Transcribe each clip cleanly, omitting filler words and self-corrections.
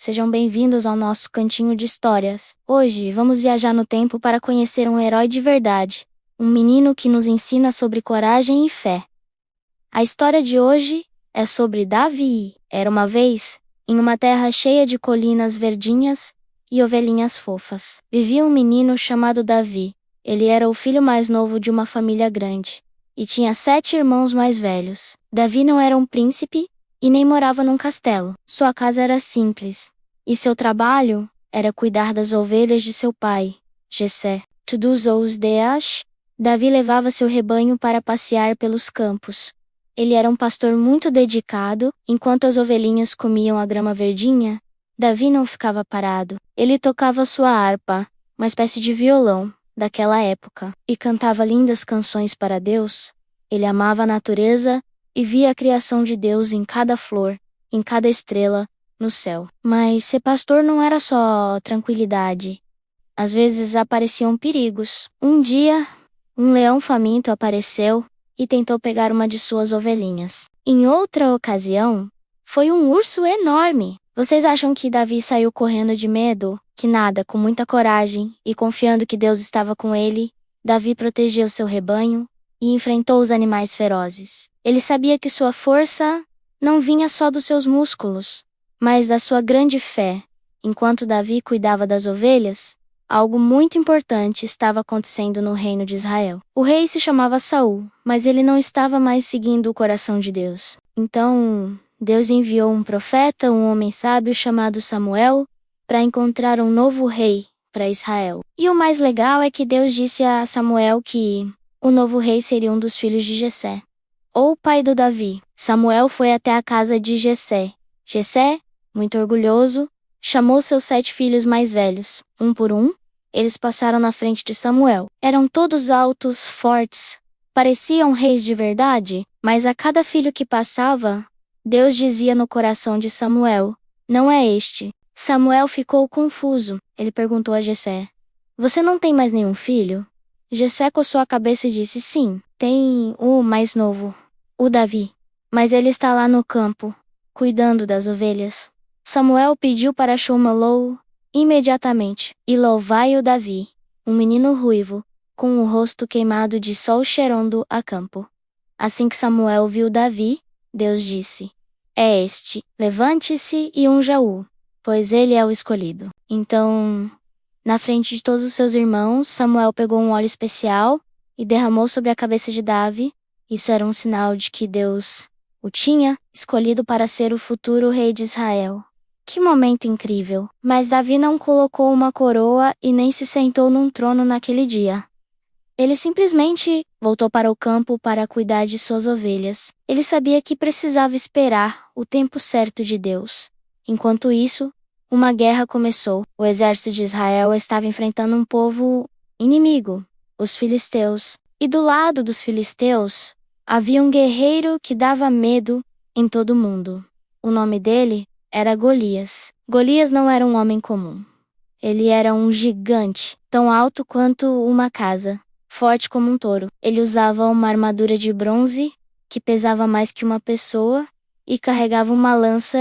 sejam bem-vindos ao nosso cantinho de histórias. Hoje, vamos viajar no tempo para conhecer um herói de verdade, um menino que nos ensina sobre coragem e fé. A história de hoje é sobre Davi. Era uma vez, em uma terra cheia de colinas verdinhas e ovelhinhas fofas, vivia um menino chamado Davi. Ele era o filho mais novo de uma família grande e tinha 7 irmãos mais velhos. Davi não era um príncipe e nem morava num castelo. Sua casa era simples, e seu trabalho era cuidar das ovelhas de seu pai, Jessé. Todos os dias, Davi levava seu rebanho para passear pelos campos. Ele era um pastor muito dedicado. Enquanto as ovelhinhas comiam a grama verdinha, Davi não ficava parado. Ele tocava sua harpa, uma espécie de violão daquela época, e cantava lindas canções para Deus. Ele amava a natureza e via a criação de Deus em cada flor, em cada estrela, no céu. Mas ser pastor não era só tranquilidade. Às vezes apareciam perigos. Um dia, um leão faminto apareceu e tentou pegar uma de suas ovelhinhas. Em outra ocasião, foi um urso enorme. Vocês acham que Davi saiu correndo de medo? Que nada, com muita coragem e confiando que Deus estava com ele, Davi protegeu seu rebanho e enfrentou os animais ferozes. Ele sabia que sua força não vinha só dos seus músculos, mas da sua grande fé. Enquanto Davi cuidava das ovelhas, algo muito importante estava acontecendo no reino de Israel. O rei se chamava Saul, mas ele não estava mais seguindo o coração de Deus. Então, Deus enviou um profeta, um homem sábio chamado Samuel, para encontrar um novo rei para Israel. E o mais legal é que Deus disse a Samuel que o novo rei seria um dos filhos de Jessé, ou pai do Davi. Samuel foi até a casa de Jessé. Jessé, muito orgulhoso, chamou seus 7 filhos mais velhos. Um por um, eles passaram na frente de Samuel. Eram todos altos, fortes, pareciam reis de verdade, mas a cada filho que passava, Deus dizia no coração de Samuel: "Não é este." Samuel ficou confuso. Ele perguntou a Jessé: "Você não tem mais nenhum filho?" Jessé coçou a cabeça e disse: "Sim, tem o mais novo, o Davi. Mas ele está lá no campo, cuidando das ovelhas." Samuel pediu para chamá-lo imediatamente. E louvai o Davi, um menino ruivo, com o rosto queimado de sol cheirando a campo. Assim que Samuel viu Davi, Deus disse: "É este, levante-se e unja-o, pois ele é o escolhido." Então, na frente de todos os seus irmãos, Samuel pegou um óleo especial e derramou sobre a cabeça de Davi. Isso era um sinal de que Deus o tinha escolhido para ser o futuro rei de Israel. Que momento incrível! Mas Davi não colocou uma coroa e nem se sentou num trono naquele dia. Ele simplesmente voltou para o campo para cuidar de suas ovelhas. Ele sabia que precisava esperar o tempo certo de Deus. Enquanto isso, uma guerra começou. O exército de Israel estava enfrentando um povo inimigo, os filisteus. E do lado dos filisteus, havia um guerreiro que dava medo em todo mundo. O nome dele era Golias. Golias não era um homem comum. Ele era um gigante, tão alto quanto uma casa, forte como um touro. Ele usava uma armadura de bronze, que pesava mais que uma pessoa, e carregava uma lança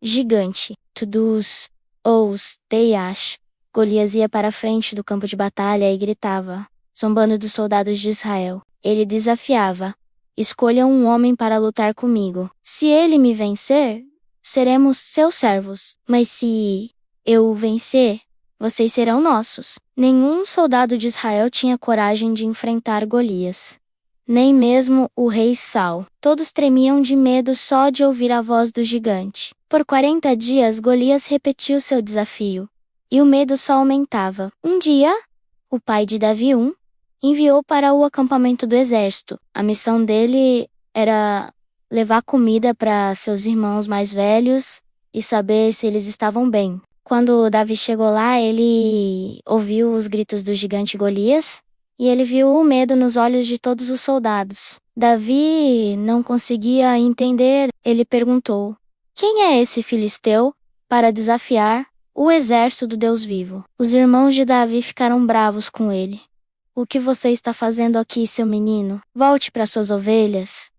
gigante. Todos os dias, Golias ia para a frente do campo de batalha e gritava, zombando dos soldados de Israel. Ele desafiava: "Escolha um homem para lutar comigo. Se ele me vencer, seremos seus servos. Mas se eu o vencer, vocês serão nossos." Nenhum soldado de Israel tinha coragem de enfrentar Golias. Nem mesmo o rei Saul. Todos tremiam de medo só de ouvir a voz do gigante. Por 40 dias, Golias repetiu seu desafio, e o medo só aumentava. Um dia, o pai de Davi enviou para o acampamento do exército. A missão dele era levar comida para seus irmãos mais velhos e saber se eles estavam bem. Quando Davi chegou lá, ele ouviu os gritos do gigante Golias, e ele viu o medo nos olhos de todos os soldados. Davi não conseguia entender. Ele perguntou: "Quem é esse filisteu para desafiar o exército do Deus vivo?" Os irmãos de Davi ficaram bravos com ele. "O que você está fazendo aqui, seu menino? Volte para suas ovelhas."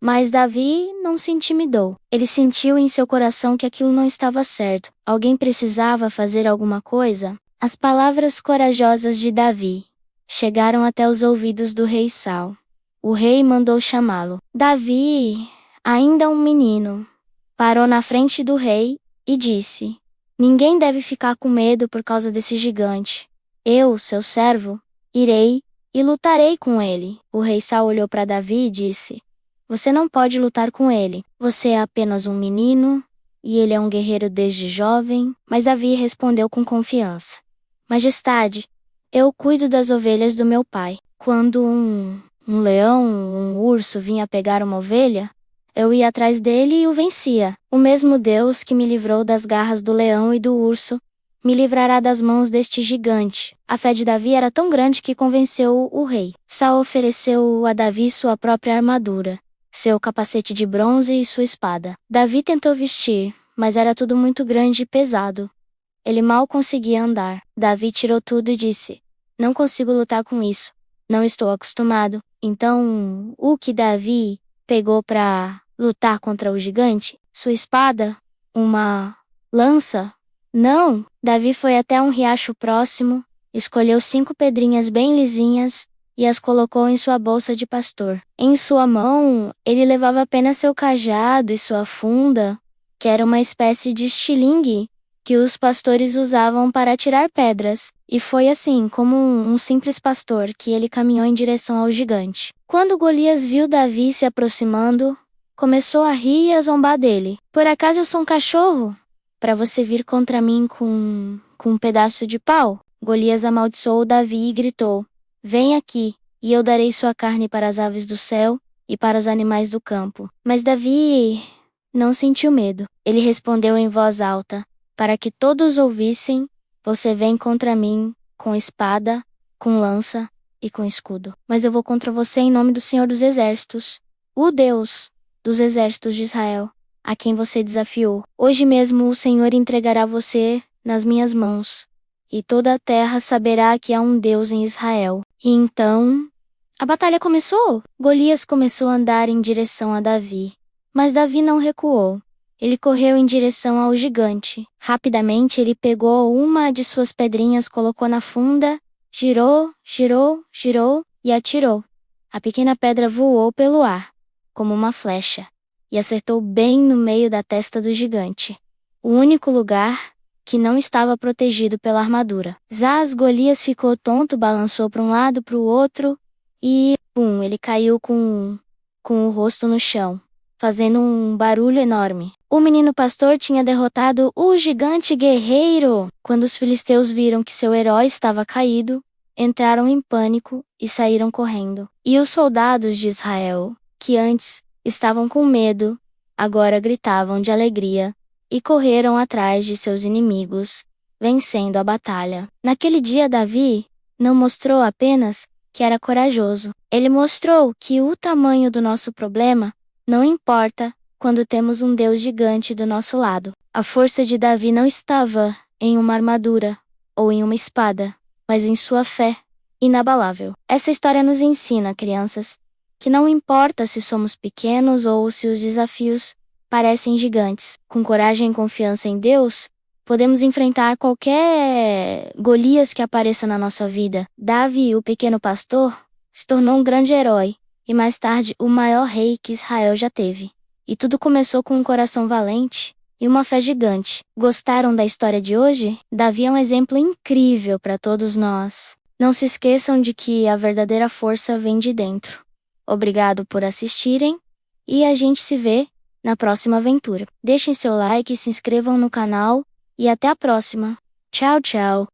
Mas Davi não se intimidou. Ele sentiu em seu coração que aquilo não estava certo. Alguém precisava fazer alguma coisa. As palavras corajosas de Davi chegaram até os ouvidos do rei Saul. O rei mandou chamá-lo. Davi, ainda um menino, parou na frente do rei e disse: Ninguém deve ficar com medo por causa desse gigante. Eu, seu servo, irei e lutarei com ele. O rei Saul olhou para Davi e disse: Você não pode lutar com ele. Você é apenas um menino e ele é um guerreiro desde jovem. Mas Davi respondeu com confiança: Majestade, eu cuido das ovelhas do meu pai. Quando um leão, um urso vinha pegar uma ovelha, eu ia atrás dele e o vencia. O mesmo Deus que me livrou das garras do leão e do urso me livrará das mãos deste gigante. A fé de Davi era tão grande que convenceu o rei. Saul ofereceu a Davi sua própria armadura, seu capacete de bronze e sua espada. Davi tentou vestir, mas era tudo muito grande e pesado. Ele mal conseguia andar. Davi tirou tudo e disse: Não consigo lutar com isso. Não estou acostumado. Então, o que Davi pegou para lutar contra o gigante? Sua espada? Uma lança? Não! Davi foi até um riacho próximo, escolheu 5 pedrinhas bem lisinhas e as colocou em sua bolsa de pastor. Em sua mão, ele levava apenas seu cajado e sua funda, que era uma espécie de estilingue que os pastores usavam para atirar pedras, e foi assim, como um simples pastor, que ele caminhou em direção ao gigante. Quando Golias viu Davi se aproximando, começou a rir e a zombar dele. Por acaso eu sou um cachorro? Para você vir contra mim com um pedaço de pau? Golias amaldiçoou Davi e gritou: Vem aqui, e eu darei sua carne para as aves do céu e para os animais do campo. Mas Davi não sentiu medo. Ele respondeu em voz alta, para que todos ouvissem: Você vem contra mim com espada, com lança e com escudo. Mas eu vou contra você em nome do Senhor dos Exércitos, o Deus dos exércitos de Israel, a quem você desafiou. Hoje mesmo o Senhor entregará você nas minhas mãos, e toda a terra saberá que há um Deus em Israel. E então, a batalha começou. Golias começou a andar em direção a Davi, mas Davi não recuou. Ele correu em direção ao gigante. Rapidamente ele pegou uma de suas pedrinhas, colocou na funda, girou, girou, girou e atirou. A pequena pedra voou pelo ar, como uma flecha, e acertou bem no meio da testa do gigante, o único lugar que não estava protegido pela armadura. Zaz, Golias ficou tonto, balançou para um lado, para o outro, e, pum, ele caiu com o rosto no chão, fazendo um barulho enorme. O menino pastor tinha derrotado o gigante guerreiro. Quando os filisteus viram que seu herói estava caído, entraram em pânico e saíram correndo. E os soldados de Israel, que antes estavam com medo, agora gritavam de alegria e correram atrás de seus inimigos, vencendo a batalha. Naquele dia, Davi não mostrou apenas que era corajoso. Ele mostrou que o tamanho do nosso problema não importa quando temos um Deus gigante do nosso lado. A força de Davi não estava em uma armadura ou em uma espada, mas em sua fé inabalável. Essa história nos ensina, crianças, que não importa se somos pequenos ou se os desafios parecem gigantes. Com coragem e confiança em Deus, podemos enfrentar qualquer Golias que apareça na nossa vida. Davi, o pequeno pastor, se tornou um grande herói e mais tarde o maior rei que Israel já teve. E tudo começou com um coração valente e uma fé gigante. Gostaram da história de hoje? Davi é um exemplo incrível para todos nós. Não se esqueçam de que a verdadeira força vem de dentro. Obrigado por assistirem e a gente se vê na próxima aventura. Deixem seu like, se inscrevam no canal e até a próxima. Tchau, tchau.